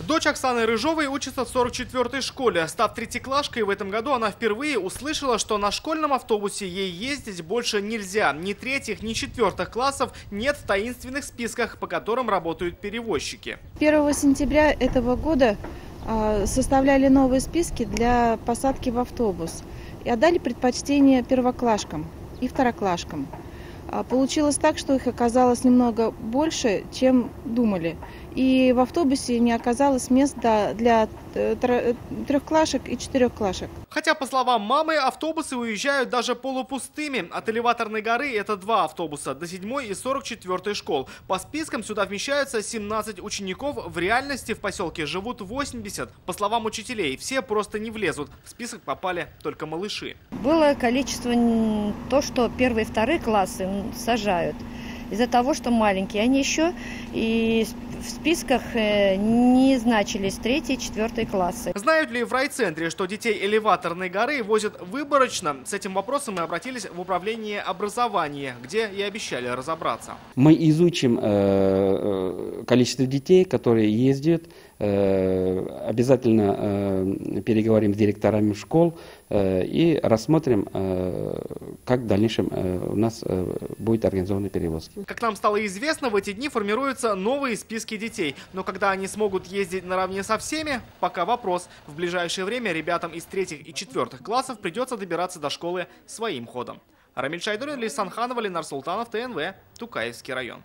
Дочь Оксаны Рыжовой учится в 44-й школе. Став третьеклашкой, в этом году она впервые услышала, что на школьном автобусе ей ездить больше нельзя. Ни третьих, ни четвертых классов нет в таинственных списках, по которым работают перевозчики. 1 сентября этого года составляли новые списки для посадки в автобус и отдали предпочтение первоклашкам и второклашкам. Получилось так, что их оказалось немного больше, чем думали. И в автобусе не оказалось места для трехклашек и четырехклашек. Хотя, по словам мамы, автобусы уезжают даже полупустыми. От Элеваторной горы это 2 автобуса, до 7-й и 44-й школ. По спискам сюда вмещаются 17 учеников. В реальности в поселке живут 80. По словам учителей, все просто не влезут. В список попали только малыши. Было количество то, что 1 и 2 классы сажают. Из-за того, что маленькие, они еще и в списках не значились 3 и 4 классы. Знают ли в райцентре, что детей Элеваторной горы возят выборочно? С этим вопросом мы обратились в управление образования, где и обещали разобраться. Мы изучим количество детей, которые ездят. Обязательно переговорим с директорами школ и рассмотрим, как в дальнейшем у нас будет организованы перевозки. Как нам стало известно, в эти дни формируются новые списки детей. Но когда они смогут ездить наравне со всеми, пока вопрос. В ближайшее время ребятам из 3-х и 4-х классов придется добираться до школы своим ходом. Рамиль Шайдуллин, Лейсан Ханова, Ленар Султанов, ТНВ, Тукаевский район.